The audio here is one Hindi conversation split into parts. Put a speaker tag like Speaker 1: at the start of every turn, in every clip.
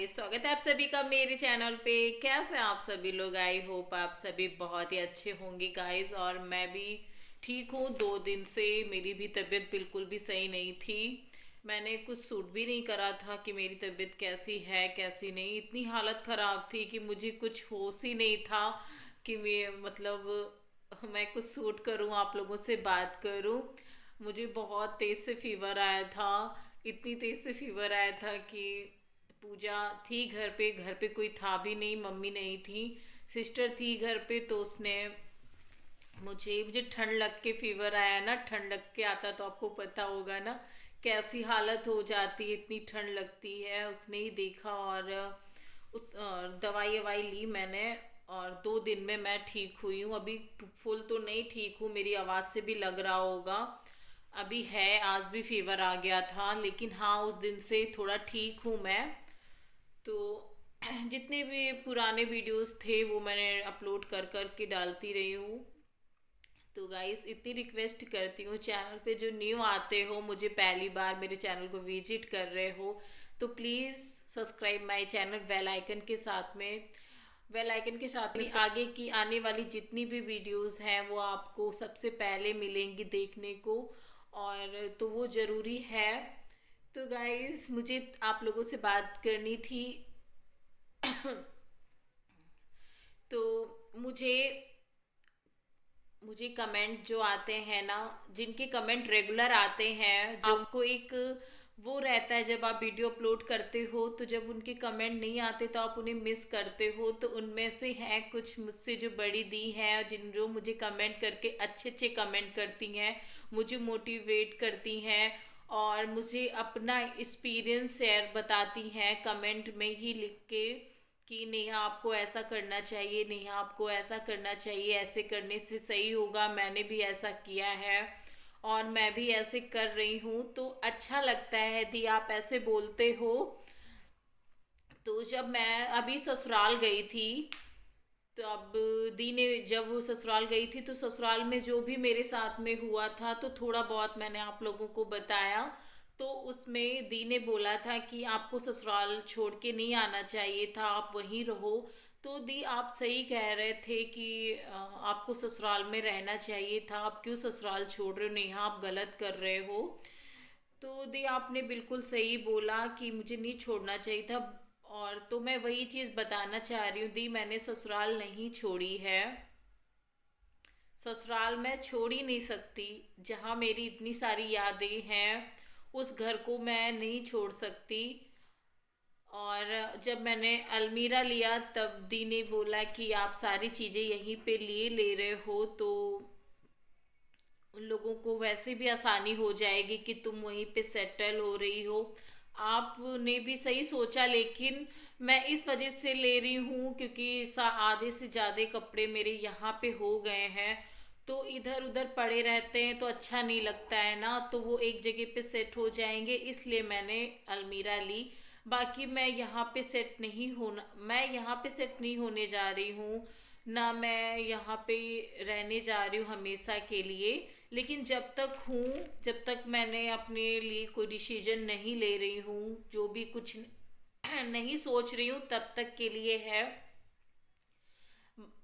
Speaker 1: गाइस, स्वागत है आप सभी का मेरे चैनल पे। कैसे हैं आप सभी लोग? आई होप आप सभी बहुत ही अच्छे होंगे गाइस। और मैं भी ठीक हूँ। 2 दिन से मेरी भी तबीयत बिल्कुल भी सही नहीं थी। मैंने कुछ सूट भी नहीं करा था कि मेरी तबीयत कैसी है कैसी नहीं। इतनी हालत ख़राब थी कि मुझे कुछ होश ही नहीं था कि मैं कुछ सूट करूँ, आप लोगों से बात करूँ। मुझे बहुत तेज़ से फीवर आया था। इतनी तेज़ से फीवर आया था कि पूजा थी घर पे कोई था भी नहीं, मम्मी नहीं थी, सिस्टर थी घर पे। तो उसने मुझे ठंड लग के फीवर आया ना। ठंड लग के आता तो आपको पता होगा ना कैसी हालत हो जाती है, इतनी ठंड लगती है। उसने ही देखा और उस दवाई ववाई ली मैंने। और 2 दिन में मैं ठीक हुई हूँ। अभी फुल तो नहीं ठीक हूँ, मेरी आवाज़ से भी लग रहा होगा। अभी है, आज भी फीवर आ गया था, लेकिन हाँ उस दिन से थोड़ा ठीक हूँ मैं। तो जितने भी पुराने वीडियोस थे वो मैंने अपलोड कर कर के डालती रही हूँ। तो गाइस इतनी रिक्वेस्ट करती हूँ, चैनल पे जो न्यू आते हो, मुझे पहली बार मेरे चैनल को विजिट कर रहे हो, तो please subscribe my channel bell icon के साथ में आगे की आने वाली जितनी भी वीडियोस हैं वो आपको सबसे पहले मिलेंगी देखने को। और तो वो ज़रूरी है। तो गाइस मुझे आप लोगों से बात करनी थी। तो मुझे मुझे कमेंट जो आते हैं ना, जिनके कमेंट रेगुलर आते हैं, जो आपको एक वो रहता है जब आप वीडियो अपलोड करते हो तो जब उनके कमेंट नहीं आते तो आप उन्हें मिस करते हो। तो उनमें से हैं कुछ मुझसे जो बड़ी दी हैं, जिन जो मुझे कमेंट करके अच्छे अच्छे कमेंट करती हैं, मुझे मोटिवेट करती हैं और मुझे अपना एक्सपीरियंस शेयर बताती हैं कमेंट में ही लिख के कि नेहा आपको ऐसा करना चाहिए, नेहा आपको ऐसा करना चाहिए, ऐसे करने से सही होगा, मैंने भी ऐसा किया है और मैं भी ऐसे कर रही हूँ। तो अच्छा लगता है दी आप ऐसे बोलते हो। तो जब मैं अभी ससुराल गई थी, तो अब दी ने जब वो ससुराल गई थी तो ससुराल में जो भी मेरे साथ में हुआ था तो थोड़ा बहुत मैंने आप लोगों को बताया। तो उसमें दी ने बोला था कि आपको ससुराल छोड़ के नहीं आना चाहिए था, आप वहीं रहो। तो दी आप सही कह रहे थे कि आपको ससुराल में रहना चाहिए था, आप क्यों ससुराल छोड़ रहे हो, नेहा आप गलत कर रहे हो। तो दी आपने बिल्कुल सही बोला कि मुझे नहीं छोड़ना चाहिए था। और तो मैं वही चीज़ बताना चाह रही हूँ दी, मैंने ससुराल नहीं छोड़ी है। ससुराल मैं छोड़ ही नहीं सकती। जहाँ मेरी इतनी सारी यादें हैं उस घर को मैं नहीं छोड़ सकती। और जब मैंने अलमीरा लिया तब दी ने बोला कि आप सारी चीज़ें यहीं पे लिए ले रहे हो तो उन लोगों को वैसे भी आसानी हो जाएगी कि तुम वहीं पे सेटल हो रही हो। आपने भी सही सोचा, लेकिन मैं इस वजह से ले रही हूँ क्योंकि आधे से ज़्यादा कपड़े मेरे यहाँ पे हो गए हैं। तो इधर उधर पड़े रहते हैं तो अच्छा नहीं लगता है ना, तो वो एक जगह पे सेट हो जाएंगे, इसलिए मैंने अलमीरा ली। बाकी मैं यहाँ पे सेट नहीं होने जा रही हूँ ना, मैं यहाँ पे रहने जा रही हूँ हमेशा के लिए। लेकिन जब तक मैंने अपने लिए कोई डिसीजन नहीं ले रही हूँ, जो भी कुछ नहीं सोच रही हूँ, तब तक के लिए है।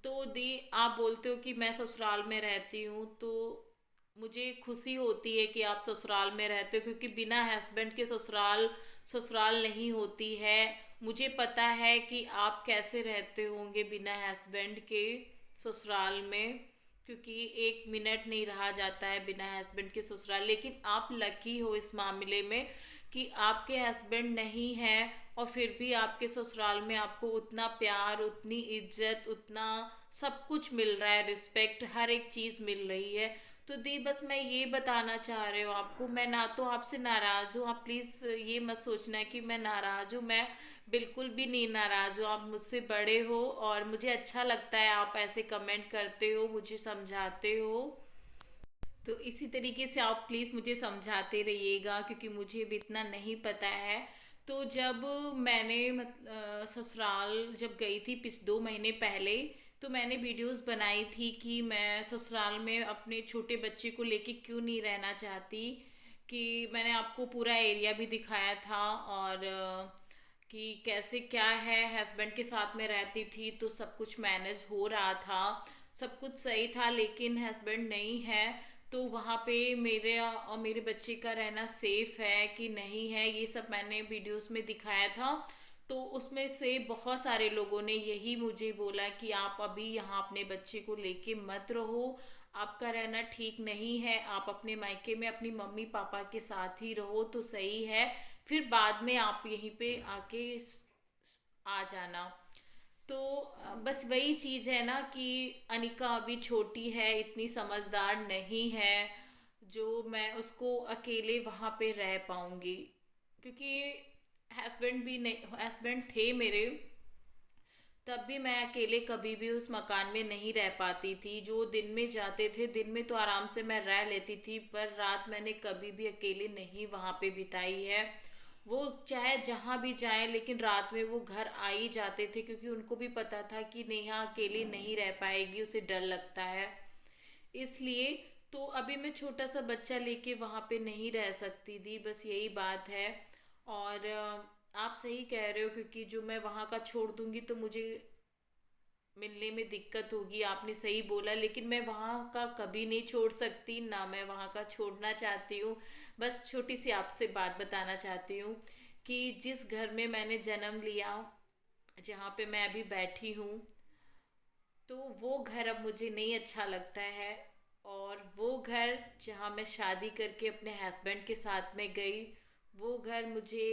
Speaker 1: तो दी आप बोलते हो कि मैं ससुराल में रहती हूँ, तो मुझे खुशी होती है कि आप ससुराल में रहते हो, क्योंकि बिना हस्बैंड के ससुराल ससुराल नहीं होती है। मुझे पता है कि आप कैसे रहते होंगे बिना हस्बैंड के ससुराल में, क्योंकि 1 मिनट नहीं रहा जाता है बिना हस्बैंड के ससुराल। लेकिन आप लकी हो इस मामले में कि आपके हस्बैंड नहीं हैं और फिर भी आपके ससुराल में आपको उतना प्यार, उतनी इज्जत, उतना सब कुछ मिल रहा है, रिस्पेक्ट, हर एक चीज़ मिल रही है। तो दी बस मैं ये बताना चाह रही हूँ आपको, मैं ना तो आपसे नाराज़ हूँ, आप प्लीज़ ये मत सोचना कि मैं नाराज़ हूँ। मैं बिल्कुल भी नहीं नाराज़ हूँ, आप मुझसे बड़े हो और मुझे अच्छा लगता है आप ऐसे कमेंट करते हो, मुझे समझाते हो। तो इसी तरीके से आप प्लीज़ मुझे समझाते रहिएगा, क्योंकि मुझे भी इतना नहीं पता है। तो जब मैंने ससुराल जब गई थी 2 महीने पहले, तो मैंने वीडियोस बनाई थी कि मैं ससुराल में अपने छोटे बच्चे को लेके क्यों नहीं रहना चाहती। कि मैंने आपको पूरा एरिया भी दिखाया था और कि कैसे क्या है। हस्बैंड के साथ में रहती थी तो सब कुछ मैनेज हो रहा था, सब कुछ सही था, लेकिन हस्बैंड नहीं है तो वहाँ पे मेरे और मेरे बच्चे का रहना सेफ है कि नहीं है, ये सब मैंने वीडियोस में दिखाया था। तो उसमें से बहुत सारे लोगों ने यही मुझे बोला कि आप अभी यहाँ अपने बच्चे को लेके मत रहो, आपका रहना ठीक नहीं है, आप अपने मायके में अपनी मम्मी पापा के साथ ही रहो तो सही है, फिर बाद में आप यहीं पे आके आ जाना। तो बस वही चीज़ है ना कि अनिका अभी छोटी है, इतनी समझदार नहीं है जो मैं उसको अकेले वहाँ पे रह पाऊँगी, क्योंकि हस्बैंड भी नहीं, हस्बैंड थे मेरे, तब भी मैं अकेले कभी भी उस मकान में नहीं रह पाती थी। जो दिन में जाते थे, दिन में तो आराम से मैं रह लेती थी, पर रात मैंने कभी भी अकेले नहीं वहाँ पे बिताई है। वो चाहे जहाँ भी जाएं, लेकिन रात में वो घर आ ही जाते थे, क्योंकि उनको भी पता था कि नेहा अकेली नहीं रह पाएगी, उसे डर लगता है, इसलिए। तो अभी मैं छोटा सा बच्चा लेके वहाँ पे नहीं रह सकती थी, बस यही बात है। और आप सही कह रहे हो, क्योंकि जो मैं वहाँ का छोड़ दूंगी तो मुझे मिलने में दिक्कत होगी, आपने सही बोला, लेकिन मैं वहाँ का कभी नहीं छोड़ सकती ना, मैं वहाँ का छोड़ना चाहती हूँ। बस छोटी सी आपसे बात बताना चाहती हूँ कि जिस घर में मैंने जन्म लिया, जहाँ पे मैं अभी बैठी हूँ, तो वो घर अब मुझे नहीं अच्छा लगता है। और वो घर जहाँ मैं शादी करके अपने हस्बैंड के साथ में गई, वो घर मुझे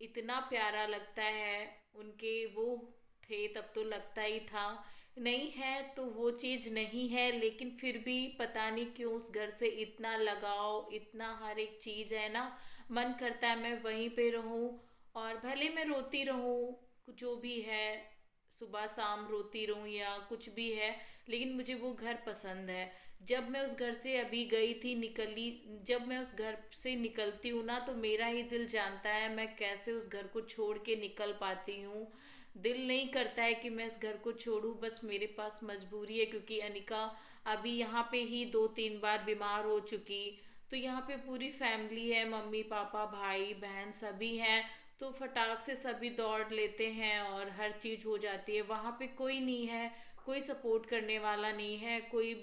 Speaker 1: इतना प्यारा लगता है। उनके वो थे तब तो लगता ही था, नहीं है तो वो चीज़ नहीं है, लेकिन फिर भी पता नहीं क्यों उस घर से इतना लगाव, इतना हर एक चीज़ है ना, मन करता है मैं वहीं पे रहूं। और भले मैं रोती रहूं, जो भी है, सुबह शाम रोती रहूं या कुछ भी है, लेकिन मुझे वो घर पसंद है। जब मैं उस घर से अभी गई थी, निकली, जब मैं उस घर से निकलती हूँ ना, तो मेरा ही दिल जानता है मैं कैसे उस घर को छोड़ के निकल पाती हूँ। दिल नहीं करता है कि मैं इस घर को छोड़ूं, बस मेरे पास मजबूरी है, क्योंकि अनिका अभी यहाँ पे ही 2-3 बार बीमार हो चुकी। तो यहाँ पे पूरी फैमिली है, मम्मी पापा भाई बहन सभी हैं, तो फटाक से सभी दौड़ लेते हैं और हर चीज़ हो जाती है। वहाँ पे कोई नहीं है, कोई सपोर्ट करने वाला नहीं है, कोई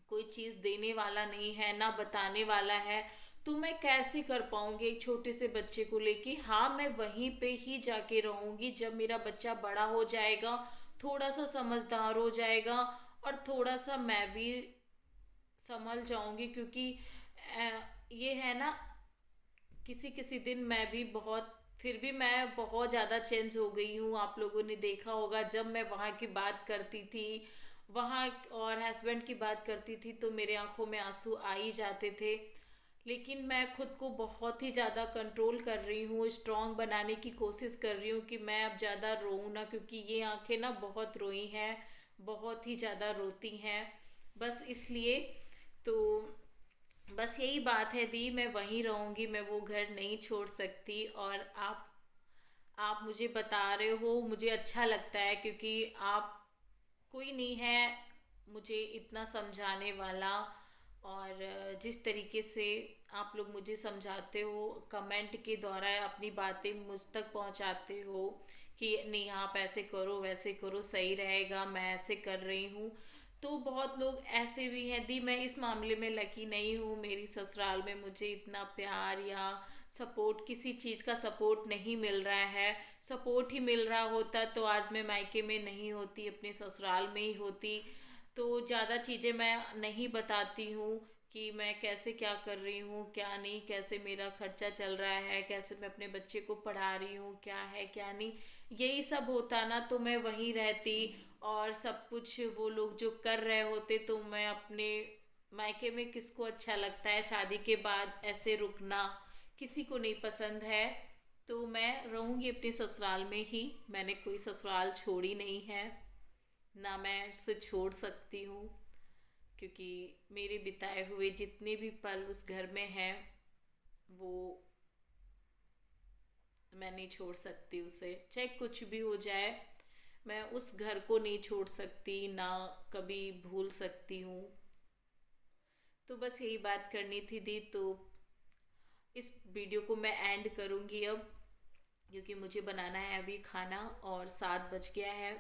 Speaker 1: कोई चीज़ देने वाला नहीं है, ना बताने वाला है। तो मैं कैसे कर पाऊंगी एक छोटे से बच्चे को लेके। हाँ, मैं वहीं पे ही जाके रहूंगी जब मेरा बच्चा बड़ा हो जाएगा, थोड़ा सा समझदार हो जाएगा, और थोड़ा सा मैं भी संभल जाऊंगी, क्योंकि ये है ना, किसी किसी दिन मैं भी बहुत, फिर भी मैं बहुत ज़्यादा चेंज हो गई हूँ। आप लोगों ने देखा होगा, जब मैं वहाँ की बात करती थी, वहाँ और हस्बैंड की बात करती थी, तो मेरे आंखों में आंसू आ ही जाते थे। लेकिन मैं खुद को बहुत ही ज़्यादा कंट्रोल कर रही हूँ, स्ट्रांग बनाने की कोशिश कर रही हूँ कि मैं अब ज़्यादा रोऊँ ना, क्योंकि ये आंखें ना बहुत रोई हैं, बहुत ही ज़्यादा रोती हैं, बस इसलिए। तो बस यही बात है दी, मैं वहीं रहूंगी, मैं वो घर नहीं छोड़ सकती। और आप मुझे बता रहे हो, मुझे अच्छा लगता है, क्योंकि आप, कोई नहीं है मुझे इतना समझाने वाला। और जिस तरीके से आप लोग मुझे समझाते हो, कमेंट के द्वारा अपनी बातें मुझ तक पहुंचाते हो कि नहीं आप ऐसे करो वैसे करो सही रहेगा, मैं ऐसे कर रही हूँ। तो बहुत लोग ऐसे भी हैं दी, मैं इस मामले में लकी नहीं हूँ, मेरी ससुराल में मुझे इतना प्यार या सपोर्ट, किसी चीज़ का सपोर्ट नहीं मिल रहा है। सपोर्ट ही मिल रहा होता तो आज मैं मायके में नहीं होती, अपने ससुराल में ही होती। तो ज़्यादा चीज़ें मैं नहीं बताती हूँ कि मैं कैसे क्या कर रही हूँ क्या नहीं, कैसे मेरा खर्चा चल रहा है, कैसे मैं अपने बच्चे को पढ़ा रही हूँ, क्या है क्या नहीं, यही सब होता ना तो मैं वहीं रहती। और सब कुछ वो लोग जो कर रहे होते, तो मैं अपने मायके में, किसको अच्छा लगता है शादी के बाद ऐसे रुकना, किसी को नहीं पसंद है। तो मैं रहूँगी अपने ससुराल में ही, मैंने कोई ससुराल छोड़ी नहीं है, ना मैं उसे छोड़ सकती हूँ, क्योंकि मेरे बिताए हुए जितने भी पल उस घर में हैं, वो मैं नहीं छोड़ सकती उसे, चाहे कुछ भी हो जाए। मैं उस घर को नहीं छोड़ सकती ना, कभी भूल सकती हूँ। तो बस यही बात करनी थी दी, तो इस वीडियो को मैं एंड करूँगी अब। क्योंकि मुझे बनाना है अभी खाना और 7 बज गया है।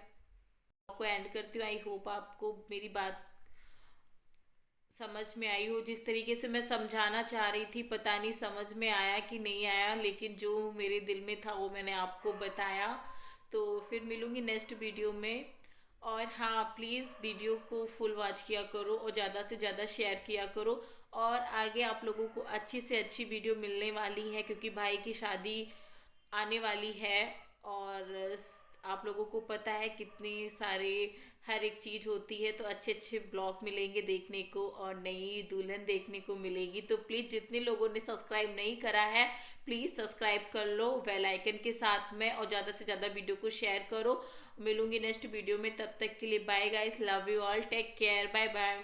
Speaker 1: आपको एंड करती हूँ। आई होप आपको मेरी बात समझ में आई हो। जिस तरीके से मैं समझाना चाह रही थी, पता नहीं समझ में आया कि नहीं आया, लेकिन जो मेरे दिल में था वो मैंने आपको बताया। तो फिर मिलूंगी नेक्स्ट वीडियो में। और हाँ, प्लीज़ वीडियो को फुल वॉच किया करो और ज़्यादा से ज़्यादा शेयर किया करो। और आगे आप लोगों को अच्छी से अच्छी वीडियो मिलने वाली है, क्योंकि भाई की शादी आने वाली है। और आप लोगों को पता है कितनी सारे हर एक चीज़ होती है, तो अच्छे अच्छे ब्लॉग मिलेंगे देखने को और नई दुल्हन देखने को मिलेगी। तो प्लीज़ जितने लोगों ने सब्सक्राइब नहीं करा है, प्लीज़ सब्सक्राइब कर लो बेल आइकन के साथ में, और ज़्यादा से ज़्यादा वीडियो को शेयर करो। मिलूंगी नेक्स्ट वीडियो में, तब तक के लिए bye guys, love you all, take care, bye bye.